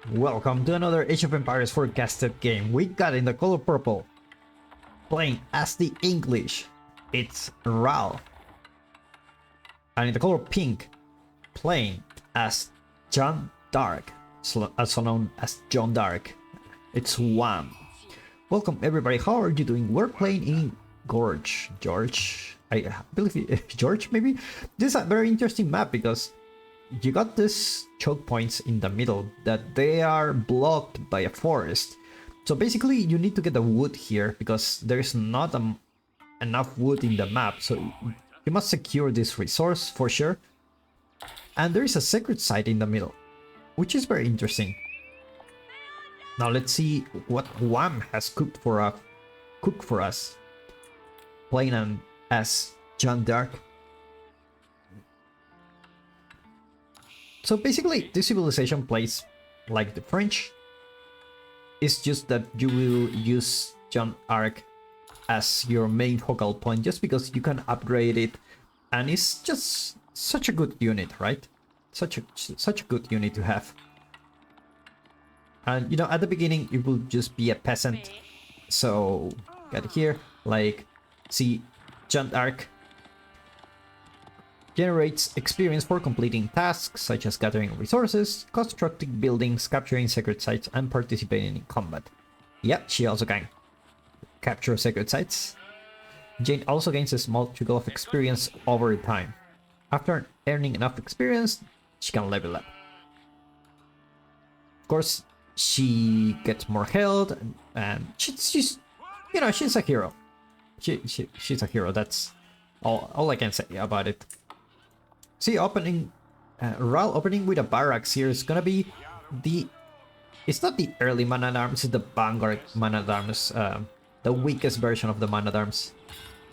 Welcome to another Age of Empires forecasted game. We got in the color purple, playing as the English, it's Ral. And in the color pink, playing as John Dark, also known as John Dark, it's Wham. Welcome everybody, how are you doing? We're playing in George, I believe George maybe? This is a very interesting map because you got these choke points in the middle that they are blocked by a forest. So basically you need to get the wood here because there's not enough wood in the map. So you must secure this resource for sure. And there is a secret site in the middle, which is very interesting. Now let's see what Wham has cooked for us. Playing as John Dark. So basically, this civilization plays like the French. It's just that you will use John Arc as your main focal point just because you can upgrade it, and it's just such a good unit, right? Such a good unit to have. And you know, at the beginning it will just be a peasant. So get here, like, see, John Arc generates experience for completing tasks such as gathering resources, constructing buildings, capturing secret sites, and participating in combat. Yeah, she also can capture secret sites. Jeanne also gains a small trickle of experience over time. After earning enough experience, she can level up. Of course, she gets more health, and she's you know, she's a hero. She's a hero. That's all I can say about it. See, Ral opening with a barracks here is gonna be it's not the early man-at-arms, it's the vanguard man-at-arms, the weakest version of the man-at-arms.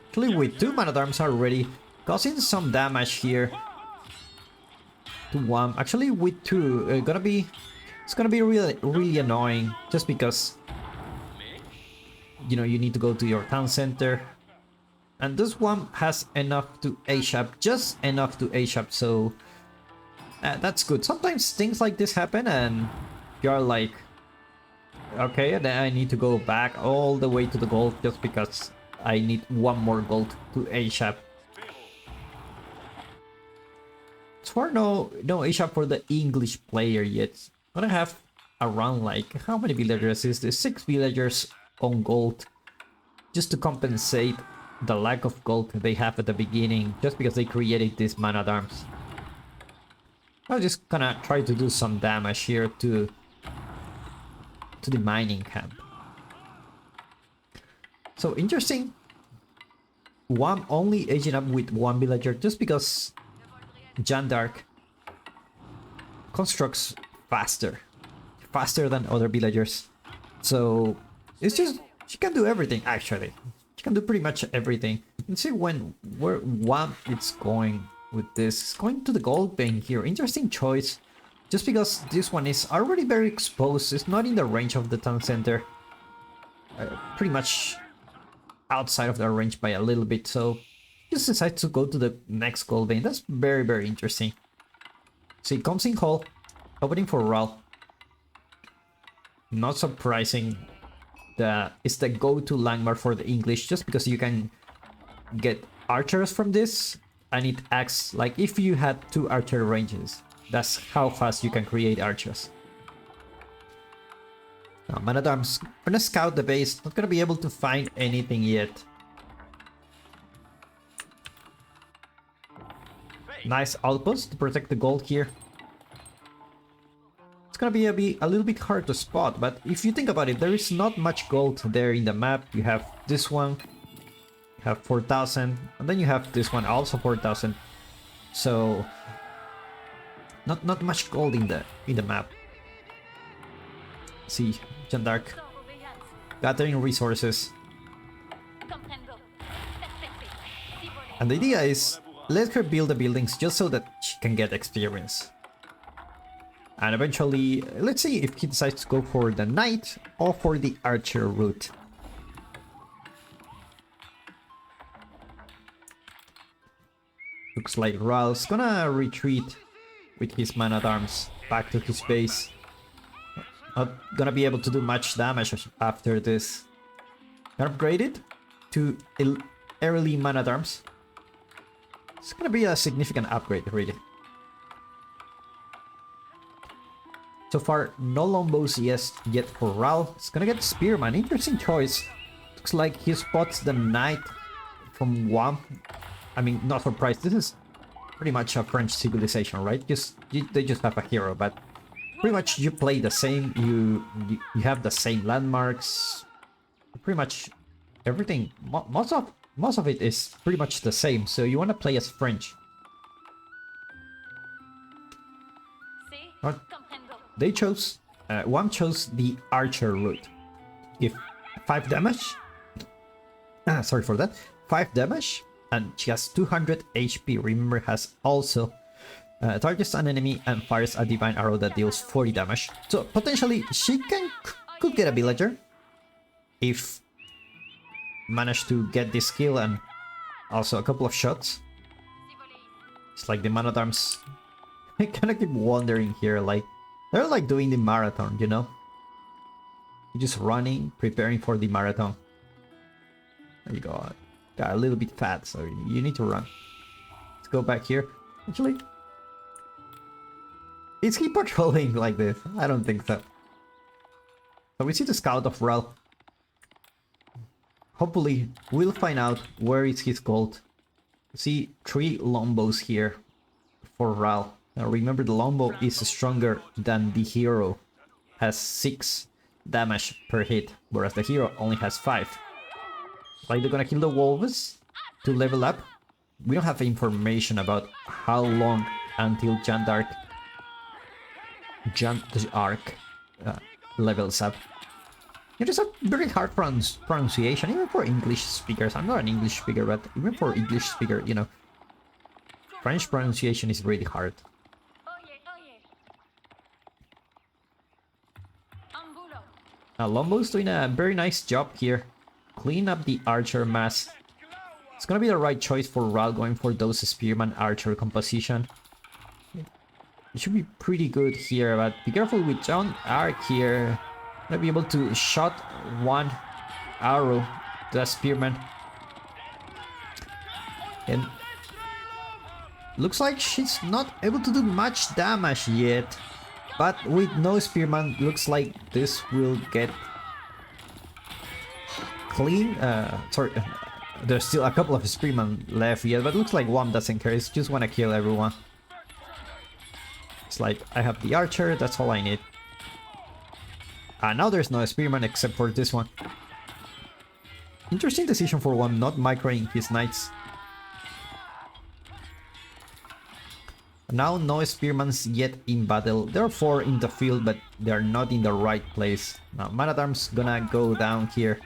Actually, with two man-at-arms already, causing some damage here to one. Actually, with two, it's gonna be really annoying, just because, you know, you need to go to your town center. And this one has enough to A-shap, just enough to A-shap, so that's good. Sometimes things like this happen and you're like, okay, then I need to go back all the way to the gold just because I need one more gold to A-shap. So far, no A-shap for the English player yet. I'm gonna have around, like, how many villagers is this? 6 villagers on gold, just to compensate the lack of gold they have at the beginning, just because they created this man-at-arms. I'm just gonna try to do some damage here to the mining camp. So interesting. One only aging up with one villager just because Jeanne d'Arc constructs faster than other villagers. So it's just, she can do everything actually. Can do pretty much everything. Let's see where Wham it's going with this. It's going to the gold vein here. Interesting choice, just because this one is already very exposed. It's not in the range of the town center. Pretty much outside of the range by a little bit. So just decide to go to the next gold vein. That's very interesting. So it comes in hall, opening for Ral. Not surprising. It's the go-to landmark for the English, just because you can get archers from this, and it acts like if you had 2 archer ranges. That's how fast you can create archers. Now, man-at-arms, gonna scout the base, not gonna be able to find anything yet. Nice outpost to protect the gold here. It's gonna be a little bit hard to spot, but if you think about it, there is not much gold there in the map. You have this one, you have 4,000, and then you have this one, also 4,000. So not much gold in the map. See, Jeanne d'Arc gathering resources, and the idea is let her build the buildings just so that she can get experience. And eventually, let's see if he decides to go for the knight or for the archer route. Looks like Ral's gonna retreat with his man-at-arms back to his base. not gonna be able to do much damage after this. Upgraded to early man at arms. It's gonna be a significant upgrade, really. So far, no longbows yet for Ral. It's gonna get Spearman. Interesting choice. Looks like he spots the knight from Guam. I mean, not surprised. This is pretty much a French civilization, right? They just have a hero, but pretty much you play the same. You have the same landmarks. Pretty much everything. Most of it is pretty much the same. So you want to play as French. They chose. One chose the archer route. Give 5 damage. Sorry for that. 5 damage. And she has 200 HP. Remember, has also targets an enemy and fires a divine arrow that deals 40 damage. So potentially she could get a villager if managed to get this skill and also a couple of shots. It's like the man at arms. I kind of keep wondering here, like they're like doing the marathon, you know? You're just running, preparing for the marathon. There you go. Got a little bit fat, so you need to run. Let's go back here. Actually, is he patrolling like this? I don't think so. So we see the scout of Rel. Hopefully, we'll find out where is his gold. See 3 longbows here for Rel. Now remember, the longbow is stronger than the hero. Has 6 damage per hit, whereas the hero only has 5. Like they're gonna kill the wolves to level up. We don't have information about how long until Jeanne d'Arc levels up. It is a very hard pronunciation, even for English speakers. I'm not an English speaker, but even for English speaker, you know, French pronunciation is really hard. Lombo's doing a very nice job here. Clean up the archer mass. It's gonna be the right choice for Ral, going for those spearman archer composition. It should be pretty good here, but be careful with Jeanne d'Arc here. Gonna be able to shot 1 arrow to the spearman. And looks like she's not able to do much damage yet. But with no spearman, looks like this will get clean. Sorry, there's still a couple of spearmen left yet, but looks like one doesn't care. It's just wanna kill everyone. It's like, I have the archer, that's all I need. Now there's no spearman except for this one. Interesting decision for one, not microing his knights. Now no spearmans yet in battle. There are 4 in the field, but they are not in the right place. Now man-at-arms gonna go down here.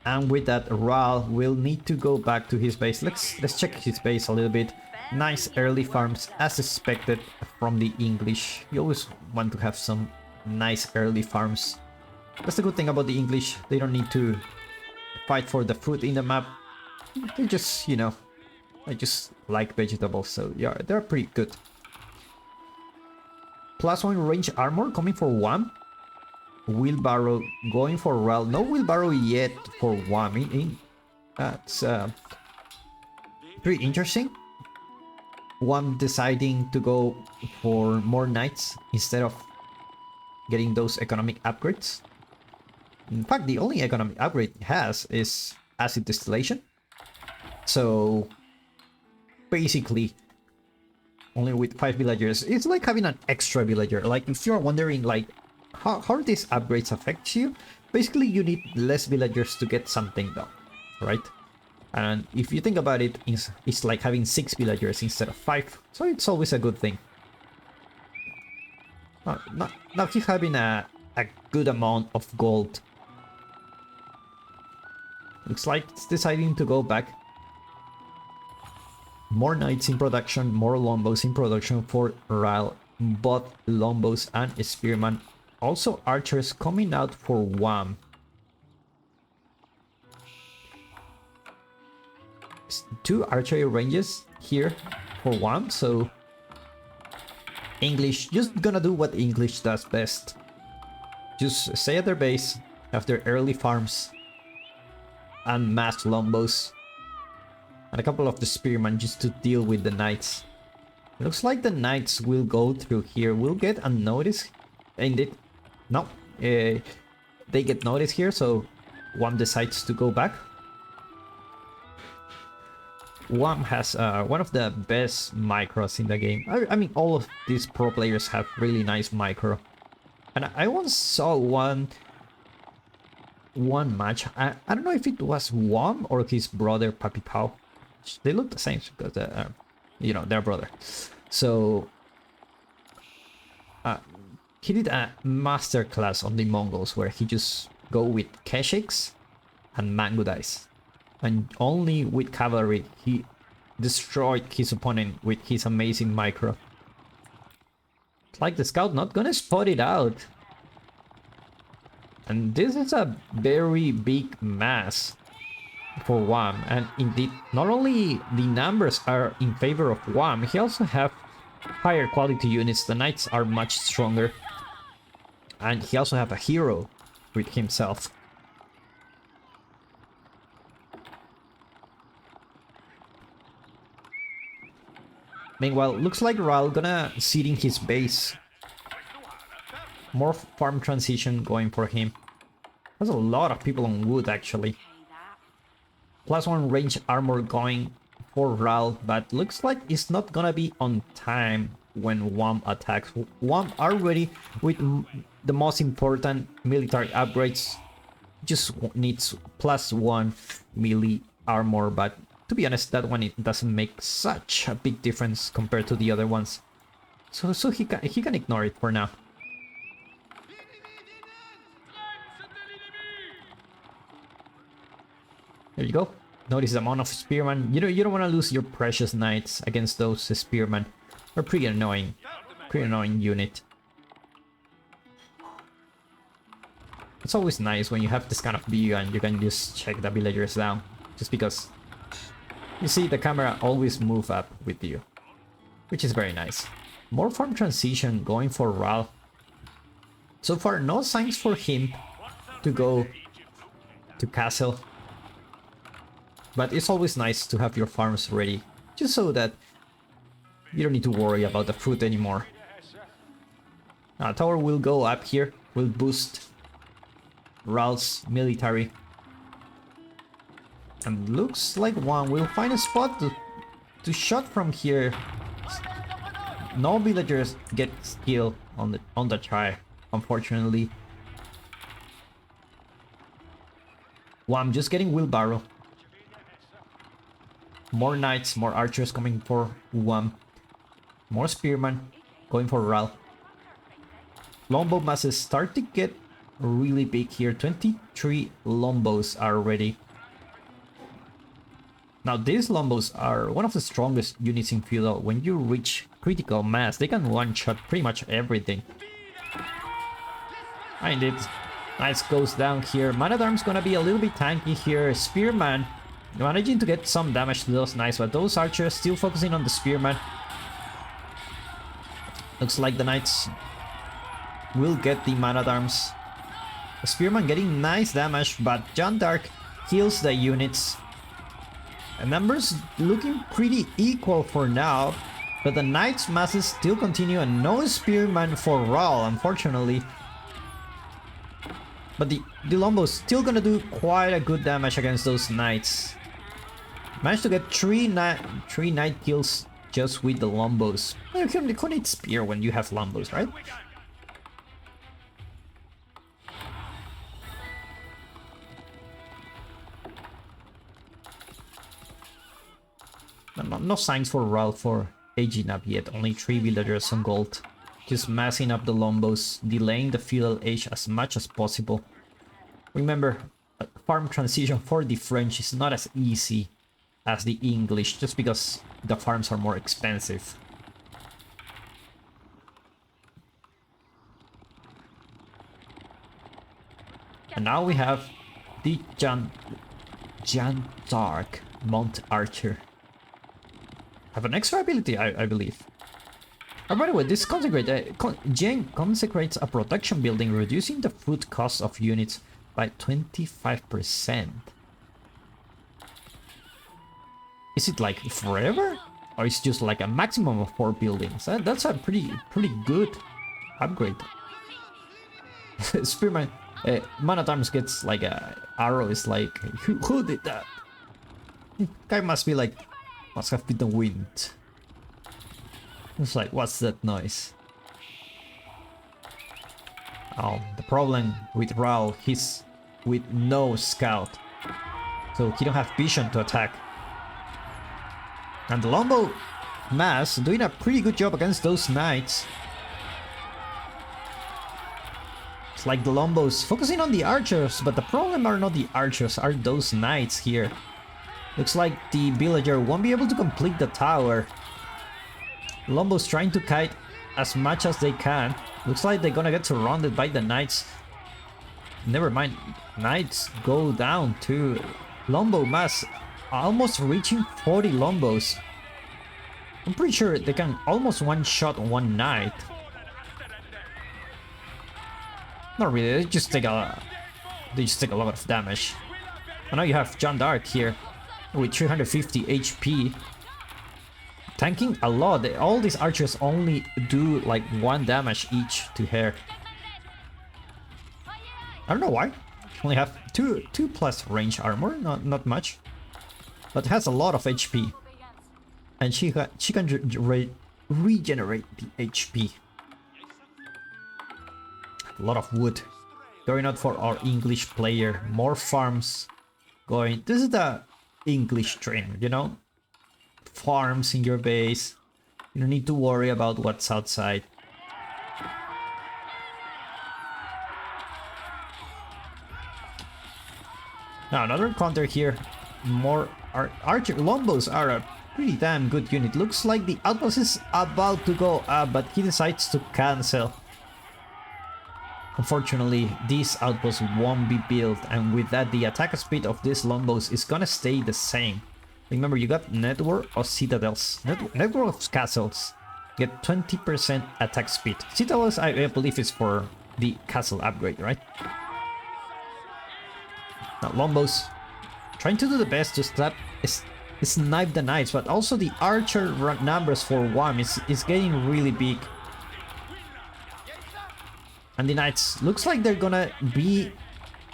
And with that, Ral will need to go back to his base. Let's check his base a little bit. Nice early farms as expected from the English. You always want to have some nice early farms. That's the good thing about the English. They don't need to fight for the food in the map. They just, you know, I just like vegetables, so yeah, they're pretty good. +1 range armor coming for 1. Wheelbarrow going for Ral. No wheelbarrow yet for 1. That's pretty interesting. 1 deciding to go for more knights instead of getting those economic upgrades. In fact, the only economic upgrade it has is acid distillation. So basically, only with 5 villagers, it's like having an extra villager. Like if you're wondering like how these upgrades affect you, basically you need less villagers to get something done, right? And if you think about it, it's like having 6 villagers instead of 5, so it's always a good thing. Now he's having a good amount of gold. Looks like it's deciding to go back. More knights in production, more longbows in production for Ral, both longbows and spearman. Also archers coming out for 1. 2 archery ranges here for 1, so English just gonna do what English does best. Just stay at their base, have their early farms, and mass lombos. And a couple of the spearmen just to deal with the knights. Looks like the knights will go through here. We'll get unnoticed. Indeed. No. They get noticed here, so one decides to go back. Wham has one of the best micros in the game. I mean, all of these pro players have really nice micro. And I once saw one match. I don't know if it was Wham or his brother Papi Pau. They look the same because you know, they're brother. So he did a master class on the Mongols where he just go with Keshiks and Mango Dice. And only with cavalry he destroyed his opponent with his amazing micro. It's like the scout not gonna spot it out. And this is a very big mass for Wham. And indeed, not only the numbers are in favor of Wham, he also have higher quality units. The knights are much stronger. And he also have a hero with himself. Meanwhile, looks like Ral gonna sit in his base. More farm transition going for him. There's a lot of people on wood actually. +1 range armor going for Ral, but looks like it's not gonna be on time when Wham attacks. Wham already with the most important military upgrades. Just needs +1 melee armor, but to be honest, that one it doesn't make such a big difference compared to the other ones. So he can ignore it for now. There you go. Notice the amount of spearmen. You don't want to lose your precious knights against those spearmen. They're pretty annoying. Pretty annoying unit. It's always nice when you have this kind of view and you can just check the villagers down. Just because you see the camera always move up with you, which is very nice. More farm transition going for Ral. So far, no signs for him to go to castle. But it's always nice to have your farms ready, just so that you don't need to worry about the fruit anymore. Tower will go up here, will boost Ral's military. And looks like one will find a spot to shot from here. No villagers get skill on the try, unfortunately. I'm just getting wheelbarrow. More knights, more archers coming for Wham. More spearmen going for Ral. Lombo masses start to get really big here. 23 lombos are ready. Now these lombos are one of the strongest units in feudal. When you reach critical mass, they can one-shot pretty much everything. And it Knights goes down here. Man-at-Arms gonna be a little bit tanky here. Spearman managing to get some damage to those knights, but those archers still focusing on the spearman. Looks like the knights will get the man-at-arms. The spearman getting nice damage, but Jeanne d'Arc heals the units. And numbers looking pretty equal for now, but the knights masses still continue and no spearman for Raul, unfortunately. But the Lombo's still gonna do quite a good damage against those knights. Managed to get three knight kills just with the Lombos. You can need spear when you have Lombos, right? No signs for Ralph for aging up yet, only 3 villagers on gold. Just massing up the Lombos, delaying the feudal age as much as possible. Remember, farm transition for the French is not as easy as the English, just because the farms are more expensive. And now we have the Jeanne d'Arc Mount Archer. Have an extra ability, I believe. Oh, by the way, this Jeanne consecrates a protection building, reducing the food cost of units by 25%. Is it like forever? Or is it just like a maximum of 4 buildings? That's a pretty good upgrade. Spearman, Man at Arms gets like a arrow. Is like, who did that? Guy must be like, must have been the wind. It's like, what's that noise? Oh, the problem with Raul, he's with no scout, so he don't have vision to attack. And the Lombo mass doing a pretty good job against those knights. It's like the Lombos focusing on the archers, but the problem are not the archers, are those knights here. Looks like the villager won't be able to complete the tower. Lombos trying to kite as much as they can. Looks like they're gonna get surrounded by the knights. Never mind, knights go down to Lombo mass, almost reaching 40 Lombos. I'm pretty sure they can almost one-shot one knight. Not really, they just take a lot of damage. And now you have Jeanne d'Arc here with 350 HP. Tanking a lot. All these archers only do like 1 damage each to her. I don't know why. Only have 2 plus range armor, not much, but has a lot of HP, and she can regenerate the HP. A lot of wood going out for our English player. More farms going. This is the English trend, you know. Farms in your base. You don't need to worry about what's outside. Now another counter here. More archer Lombos are a pretty damn good unit. Looks like the outpost is about to go up, but he decides to cancel. Unfortunately, this outpost won't be built, and with that the attack speed of these Lombos is gonna stay the same. Remember, you got network of citadels, network of castles, get 20% attack speed. Citadels, I believe, is for the castle upgrade, right? Now Lombos trying to do the best to snipe the knights, but also the archer numbers for one is getting really big. And the knights looks like they're gonna be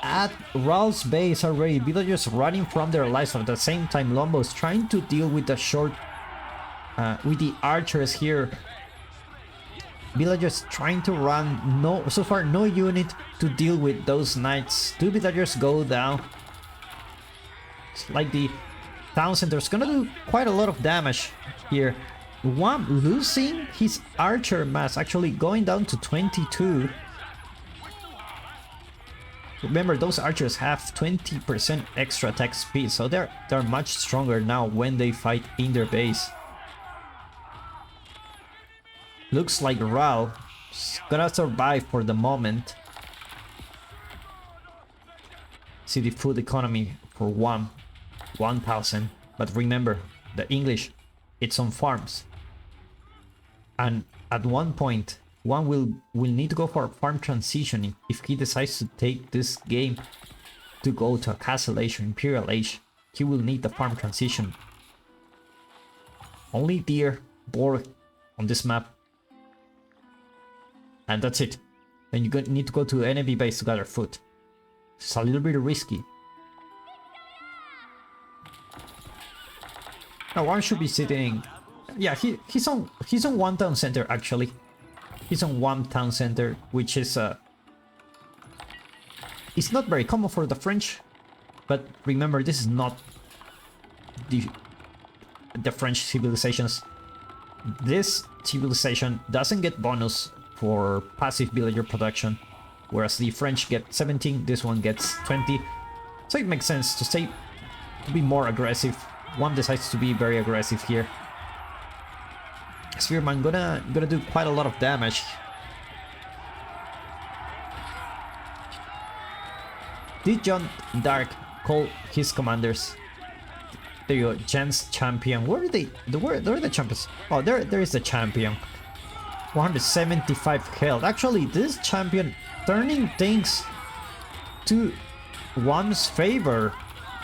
at Raul's base already. Villagers running from their lives, at the same time Lombos trying to deal with the short with the archers here. Villagers trying to run. So far no unit to deal with those knights. 2 villagers go down. It's like the town center is gonna do quite a lot of damage here. One losing his archer mass, actually going down to 22. Remember, those archers have 20% extra attack speed, so they're much stronger now when they fight in their base. Looks like Raul is gonna survive for the moment. See the food economy for 1,000. But remember, the English, it's on farms. And at one point, one will need to go for farm transitioning if he decides to take this game to go to a castle age or imperial age. He will need the farm transition. Only deer, boar on this map, and that's it. Then you need to go to enemy base to gather food. It's a little bit risky. Now one should be sitting. Yeah, he's on one town center actually. He's on one town center, which is it's not very common for the French, but remember, this is not the French civilizations. This civilization doesn't get bonus for passive villager production, whereas the French get 17, this one gets 20. So it makes sense to be more aggressive. One decides to be very aggressive here. Spearman gonna do quite a lot of damage. Did Jeanne d'Arc call his commanders? There you go, Jeanne's champion. Where are they? Where are the champions? Oh, there is the champion. 175 health. Actually, this champion turning things to one's favor.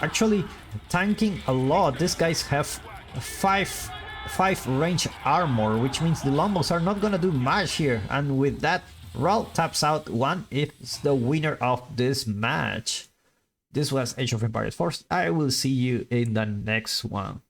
Actually, tanking a lot. These guys have 5 range armor, which means the Lombos are not gonna do much here. And with that, Raul taps out one. It's the winner of this match. This was Age of Empires 4. I will see you in the next one.